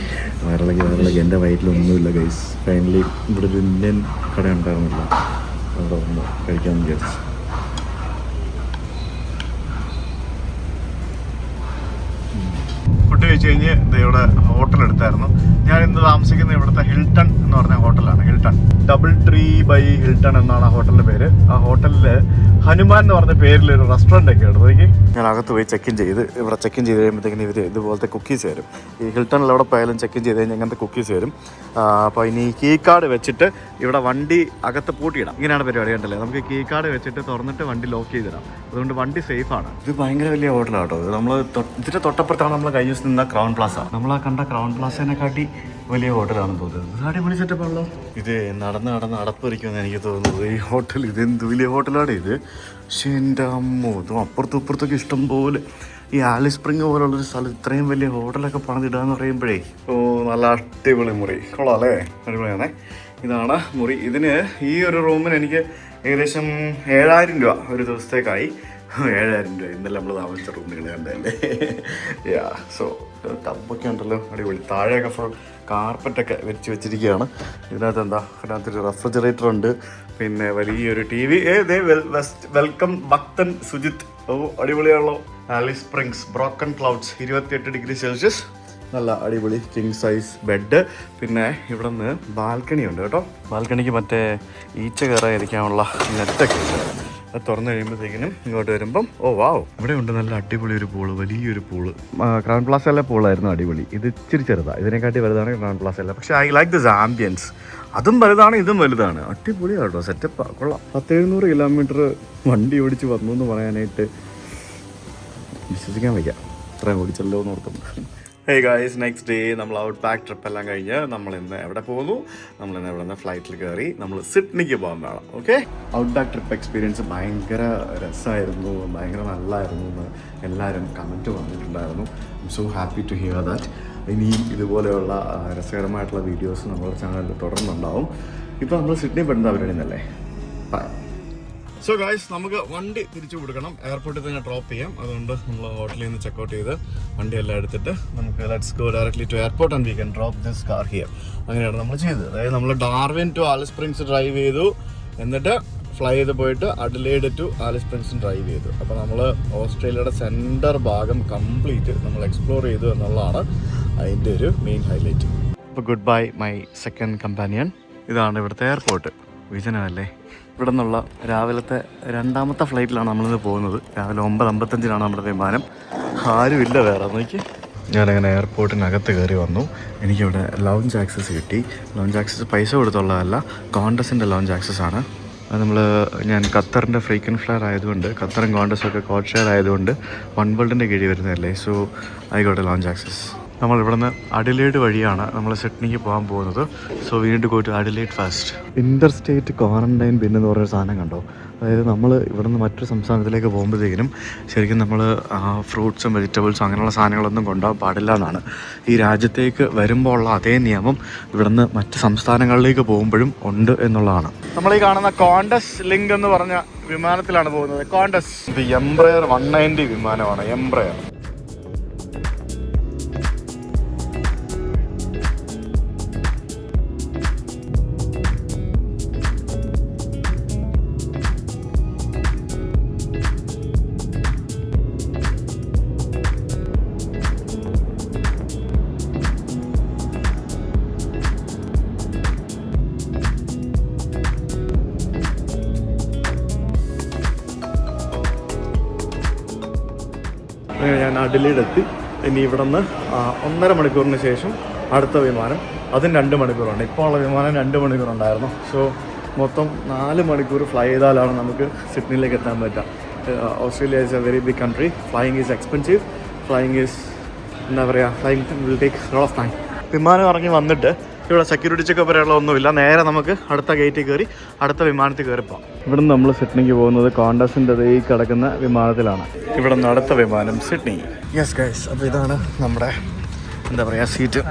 വയറിളകി എൻ്റെ വയറ്റിലൊന്നുമില്ല ഗൈസ്. ഫൈനലി ഇവിടെ ഒരു ഇന്ത്യൻ കട ഉണ്ടായിരുന്നില്ല, അവിടെ വന്ന് കഴിക്കാമെന്ന് വിചാരിച്ചു. ഫുഡ് കഴിച്ച് കഴിഞ്ഞ് ഇവിടെ ഹോട്ടൽ എടുത്തായിരുന്നു. ഞാൻ ഇന്ന് താമസിക്കുന്ന ഇവിടുത്തെ ഹിൽട്ടൺ എന്ന് പറഞ്ഞ ഹോട്ടലാണ്. Hilton DoubleTree by Hilton എന്നാണ് ആ ഹോട്ടലിന്റെ പേര്. ആ ഹോട്ടലില് ഹനുമാൻ എന്ന് പറഞ്ഞ പേരിലൊരു റെസ്റ്റോറൻ്റ് ഒക്കെ ഉണ്ട്. നോക്കി, ഞാൻ അകത്ത് പോയി ചെക്ക് ഇൻ ചെയ്ത് ഇവിടെ ചെക്ക് ഇൻ ചെയ്ത് കഴിയുമ്പോഴത്തേക്കിന് ഇവർ ഇതുപോലത്തെ കുക്കീസ് തരും. ഈ ഹിൽട്ടണിൽ എവിടെ പോയാലും ചെക്ക് ഇൻ ചെയ്ത് കഴിഞ്ഞാൽ അങ്ങനത്തെ കുക്കീസ് തരും. അപ്പോൾ ഇനി കീ കാർഡ് വെച്ചിട്ട് ഇവിടെ വണ്ടി അകത്ത് പൂട്ടിയിടാം. ഇങ്ങനെയാണ് പരിപാടി. കണ്ടല്ലേ, നമുക്ക് കീ കാർഡ് വെച്ചിട്ട് തുറന്നിട്ട് വണ്ടി ലോക്ക് ചെയ്തിടാം. അതുകൊണ്ട് വണ്ടി സേഫാണ്. ഇത് ഭയങ്കര വലിയ ഹോട്ടലാട്ടോ. ഇത് നമ്മൾ ഇതിൻ്റെ തൊട്ടപ്പുറത്താണ് നമ്മൾ കഴിഞ്ഞ ദിവസം നിന്ന ക്രൗൺ പ്ലാസ. നമ്മൾ ആ കണ്ട ക്രൗൺ പ്ലാസേനെ കാട്ടി വലിയ ഹോട്ടലാണെന്ന് തോന്നുന്നത്. ഇത് അടിപൊളി സെറ്റപ്പാണല്ലോ. ഇത് നടന്ന് അടപ്പൊരിക്കുമെന്ന് എനിക്ക് തോന്നുന്നത് ഈ ഹോട്ടൽ. ഇത് എന്ത് വലിയ ഹോട്ടലാണ് ഇത്. പക്ഷേ എൻ്റെ അമ്മോ, ഇതും അപ്പുറത്തും ഇപ്പുറത്തൊക്കെ ഇഷ്ടം പോലെ ഈ ആലിസ് സ്പ്രിങ് പോലുള്ളൊരു സ്ഥലം ഇത്രയും വലിയ ഹോട്ടലൊക്കെ പണിതിടാന്ന് പറയുമ്പോഴേ നല്ല അടിപൊളി മുറി. കൊള്ളാം അല്ലേ? അടിപൊളിയാണേ. ഇതാണ് മുറി. ഇതിന് ഈ ഒരു റൂമിന് എനിക്ക് ഏകദേശം 7000 രൂപ ഒരു ദിവസത്തേക്കായി. 7000 രൂപ ഇന്നലെ നമ്മൾ താമസിച്ച റൂമിൽ കണ്ടല്ലേ. യാ, സോ ടബൊക്കെ ഉണ്ടല്ലോ, അടിപൊളി. താഴെയൊക്കെ ഫുൾ കാർപ്പറ്റൊക്കെ വെച്ചിരിക്കുകയാണ്. ഇതിനകത്തൊരു റെഫ്രിജറേറ്റർ ഉണ്ട്. പിന്നെ വലിയൊരു ടി വി. വെൽക്കം ഭക്തൻ സുജിത്ത്. അടിപൊളിയാണല്ലോ. Alice Springs broken clouds 28 degree Celsius. നല്ല അടിപൊളി കിങ് സൈസ് ബെഡ്. പിന്നെ ഇവിടെ നിന്ന് ബാൽക്കണി ഉണ്ട് കേട്ടോ. ബാൽക്കണിക്ക് മറ്റേ ഈച്ച കയറാതിരിക്കാനുള്ള നെറ്റൊക്കെ ഉണ്ട്. അത് തുറന്നു കഴിയുമ്പോഴത്തേക്കിനും ഇങ്ങോട്ട് വരുമ്പം വാവ്, ഇവിടെ ഉണ്ട് നല്ല അടിപൊളി ഒരു പൂള്, വലിയൊരു പൂള്. ക്രൗൺ പ്ലാസയിലെ പൂളായിരുന്നു അടിപൊളി. ഇത് ഇച്ചിരി ചെറുതാണ്, ഇതിനെക്കാട്ടി വലുതാണ് ക്രൗൺ പ്ലാസയിലെ. പക്ഷേ ഐ ലൈക്ക് ദിസ് ആംബിയൻസ്. അതും വലുതാണ് ഇതും വലുതാണ്. അടിപൊളിയാണ് കേട്ടോ, സെറ്റപ്പാണ്, കൊള്ളാം. 700 കിലോമീറ്റർ വണ്ടി ഓടിച്ച് വന്നു എന്ന് പറയാനായിട്ട് വിശ്വസിക്കാൻ വയ്യ. ഇത്രയും ഓടിച്ചല്ലോ എന്ന് ഓർക്കുന്നു. ഹേ ഗായ്സ്, നെക്സ്റ്റ് ഡേ നമ്മൾ ഔട്ട് ബാക്ക് ട്രിപ്പ് എല്ലാം കഴിഞ്ഞ് നമ്മളിന്ന് എവിടെ പോകുന്നു? നമ്മളിന്ന് ഇവിടെ നിന്ന് ഫ്ലൈറ്റിൽ കയറി നമ്മൾ സിഡ്നിക്ക് പോകാൻ വേണം. Okay, outback trip experience ഭയങ്കര രസമായിരുന്നു, ഭയങ്കര നല്ലതായിരുന്നു എന്ന് എല്ലാവരും കമൻറ്റ് വന്നിട്ടുണ്ടായിരുന്നു. I'm so happy to hear that. ഇനിയും ഇതുപോലെയുള്ള രസകരമായിട്ടുള്ള വീഡിയോസ് നമ്മുടെ ചാനലിൽ തുടർന്നുണ്ടാവും. ഇപ്പോൾ നമ്മൾ സിഡ്നി പെടുന്ന അവരുടെന്നല്ലേ. ബൈ. സോ ഗായ്സ്, നമുക്ക് വണ്ടി തിരിച്ചു കൊടുക്കണം. എയർപോർട്ടിൽ തന്നെ ഡ്രോപ്പ് ചെയ്യാം. അതുകൊണ്ട് നമ്മൾ ഹോട്ടലിൽ നിന്ന് ചെക്കൗട്ട് ചെയ്ത് വണ്ടിയെല്ലാം എടുത്തിട്ട് നമുക്ക് let's go directly to airport and we can drop this car here. അങ്ങനെയാണ് നമ്മൾ ചെയ്തത്. അതായത് നമ്മൾ Darwin to Alice Springs drive ചെയ്തു, എന്നിട്ട് ഫ്ലൈ ചെയ്ത് പോയിട്ട് അഡലേഡ് ടു ആലിസ് സ്പ്രിങ്സും ഡ്രൈവ് ചെയ്തു. അപ്പോൾ നമ്മൾ ഓസ്ട്രേലിയയുടെ സെൻറ്റർ ഭാഗം കംപ്ലീറ്റ് നമ്മൾ എക്സ്പ്ലോർ ചെയ്തു എന്നുള്ളതാണ് അതിൻ്റെ ഒരു മെയിൻ ഹൈലൈറ്റ്. അപ്പോൾ good bye my second companion. ഇതാണ് ഇവിടുത്തെ എയർപോർട്ട്. വിജനമല്ലേ? ഇവിടെ നിന്നുള്ള രാവിലത്തെ 2ാമത്തെ ഫ്ലൈറ്റിലാണ് നമ്മളിന്ന് പോകുന്നത്. രാവിലെ 9:55 നമ്മുടെ വിമാനം. ആരുമില്ല വേറെ. നോക്കി, ഞാനങ്ങനെ എയർപോർട്ടിനകത്ത് കയറി വന്നു. എനിക്കിവിടെ ലോഞ്ച് ആക്സസ് കിട്ടി. ലോഞ്ച് ആക്സസ് പൈസ കൊടുത്തുള്ളതല്ല, കോണ്ടസിൻ്റെ ലോഞ്ച് ആക്സസ് ആണ്. അത് ഞാൻ ഖത്തറിൻ്റെ ഫ്രീക്വൻറ്റ് ഫ്ലയർ ആയതുകൊണ്ട്, ഖത്തറും കോണ്ടസും ഒക്കെ കോഡ് ഷെയർ ആയതുകൊണ്ട് വൺ വേൾഡിൻ്റെ കീഴിൽ വരുന്നതല്ലേ. സോ ആയിക്കോട്ടെ, ലോഞ്ച് ആക്സസ്. നമ്മൾ ഇവിടെ നിന്ന് അഡിലേഡ് വഴിയാണ് നമ്മൾ സിഡ്നിക്ക് പോകാൻ പോകുന്നത്. So we need to go to Adelaide first. Interstate quarantine bin എന്ന് പറഞ്ഞൊരു സാധനം കണ്ടോ? അതായത് നമ്മൾ ഇവിടെ നിന്ന് മറ്റൊരു സംസ്ഥാനത്തിലേക്ക് പോകുമ്പോഴത്തേക്കിനും ശരിക്കും നമ്മൾ ഫ്രൂട്ട്സും വെജിറ്റബിൾസും അങ്ങനെയുള്ള സാധനങ്ങളൊന്നും കൊണ്ടുപോകാൻ പാടില്ല എന്നാണ്. ഈ രാജ്യത്തേക്ക് വരുമ്പോൾ ഉള്ള അതേ നിയമം ഇവിടെ നിന്ന് മറ്റ് സംസ്ഥാനങ്ങളിലേക്ക് പോകുമ്പോഴും ഉണ്ട് എന്നുള്ളതാണ്. നമ്മൾ ഈ കാണുന്ന കോണ്ടസ് ലിങ്ക് എന്ന് പറഞ്ഞ വിമാനത്തിലാണ് പോകുന്നത്. കോണ്ടസ് ഇത് എംബ്രയർ 190 വിമാനമാണ്. എംബ്രയർ. ഞാൻ അഡിലേഡ് എത്തി. ഇനി ഇവിടെ നിന്ന് 1.5 മണിക്കൂറിന് ശേഷം അടുത്ത വിമാനം. അതും 2 മണിക്കൂറാണ്. ഇപ്പോൾ ഉള്ള വിമാനം 2 മണിക്കൂറുണ്ടായിരുന്നു. സോ മൊത്തം 4 മണിക്കൂർ ഫ്ലൈ ചെയ്താലാണ് നമുക്ക് സിഡ്നിയിലേക്ക് എത്താൻ പറ്റുക. Australia is a very big country. Flying is expensive. Flying is എന്താ പറയുക, flying will take lot of time. വിമാനം ഇറങ്ങി വന്നിട്ട് ഇവിടെ സെക്യൂരിറ്റി ചെക്കപ്പ് വരെയുള്ള ഒന്നുമില്ല. നേരെ നമുക്ക് അടുത്ത ഗേറ്റിൽ കയറി അടുത്ത വിമാനത്തിൽ കയറിപ്പോകാം. ഇവിടുന്ന് നമ്മൾ സിഡ്നിക്ക് പോകുന്നത് കോണ്ടസിൻ്റെ ഈ കിടക്കുന്ന വിമാനത്തിലാണ്. ഇവിടെ നിന്ന് അടുത്ത വിമാനം സിഡ്നി. യെസ് ഗൈസ്, അപ്പോൾ ഇതാണ് നമ്മുടെ എന്താ പറയുക സീറ്റ്.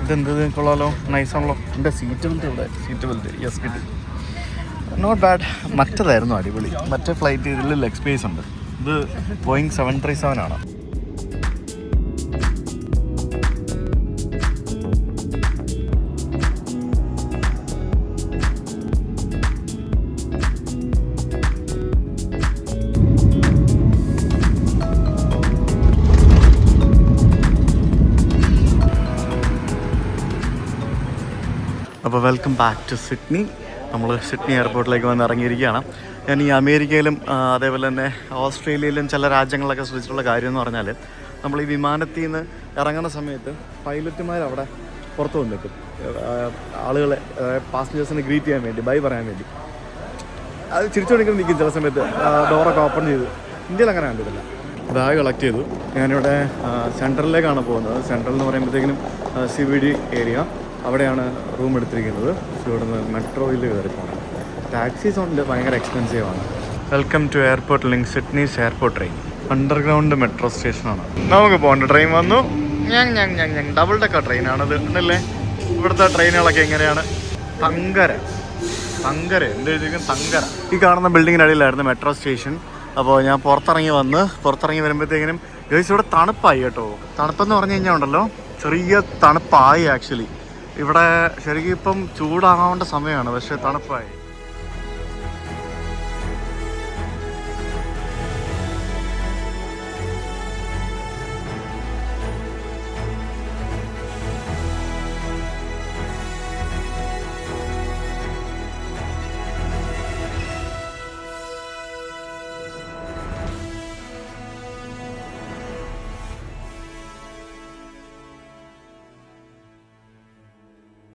ഇതെന്ത് കൊള്ളാലോ, നൈസാണല്ലോ. എൻ്റെ സീറ്റ് ബെൽറ്റ് ഇവിടെ, സീറ്റ് ബെൽറ്റ് യെസ് കിട്ടി. Not bad. മറ്റേതായിരുന്നു അടിപൊളി. മറ്റേ ഫ്ലൈറ്റ് ഇതിൽ ലെഗ് സ്പേസ് ഉണ്ട്. ഇത് ബോയിങ് 737 ആണ്. അപ്പോൾ വെൽക്കം ബാക്ക് ടു സിഡ്നി. നമ്മൾ സിഡ്നി എയർപോർട്ടിലേക്ക് വന്ന് ഇറങ്ങിയിരിക്കുകയാണ്. ഞാൻ ഈ അമേരിക്കയിലും അതേപോലെ തന്നെ ഓസ്ട്രേലിയയിലും ചില രാജ്യങ്ങളിലൊക്കെ ശ്രദ്ധിച്ചിട്ടുള്ള കാര്യം എന്ന് പറഞ്ഞാൽ, നമ്മൾ ഈ വിമാനത്തിൽ നിന്ന് ഇറങ്ങുന്ന സമയത്ത് പൈലറ്റുമാർ അവിടെ പുറത്ത് വന്ന് നിൽക്കും, ആളുകളെ പാസഞ്ചേഴ്സിനെ ഗ്രീറ്റ് ചെയ്യാൻ വേണ്ടി, ബൈ പറയാൻ വേണ്ടി. അത് ചിരിച്ചുകൊണ്ടിരിക്കുന്ന നിൽക്കും ചില സമയത്ത്, ഡോറൊക്കെ ഓപ്പൺ ചെയ്ത്. ഇന്ത്യയിൽ അങ്ങനെ കണ്ടിട്ടില്ല. ബാഗ് കളക്ട് ചെയ്തു. ഞാനിവിടെ സെൻട്രലിലേക്കാണ് പോകുന്നത്. സെൻട്രൽ എന്ന് പറയുമ്പോഴത്തേക്കിനും CBD ഏരിയ, അവിടെയാണ് റൂം എടുത്തിരിക്കുന്നത്. ഇവിടെ നിന്ന് മെട്രോയിൽ കയറി പോകണം. ടാക്സീസ് ഉണ്ട്, ഭയങ്കര എക്സ്പെൻസീവ് ആണ്. Welcome to airport link Sydney's airport train. Underground metro സ്റ്റേഷനാണ്. നമുക്ക് പോകേണ്ട ട്രെയിൻ വന്നു. ഞാൻ ഡബിൾ ഡെക്കർ ട്രെയിനാണത് എന്നല്ലേ. ഇവിടുത്തെ ട്രെയിനുകളൊക്കെ എങ്ങനെയാണ്? തങ്കര എന്തെഴുതിയിരിക്കും? തങ്കര. ഈ കാണുന്ന ബിൽഡിങ്ങിനടിയിലായിരുന്നു മെട്രോ സ്റ്റേഷൻ. അപ്പോൾ ഞാൻ പുറത്തിറങ്ങി വരുമ്പോഴത്തേക്കിനും ഇവിടെ തണുപ്പായി കേട്ടോ. തണുപ്പെന്ന് പറഞ്ഞു കഴിഞ്ഞാൽ ഉണ്ടല്ലോ, ചെറിയ തണുപ്പായി ആക്ച്വലി. ഇവിടെ ശരിക്കും ഇപ്പം ചൂടാവേണ്ട സമയമാണ്, പക്ഷേ തണുപ്പായി.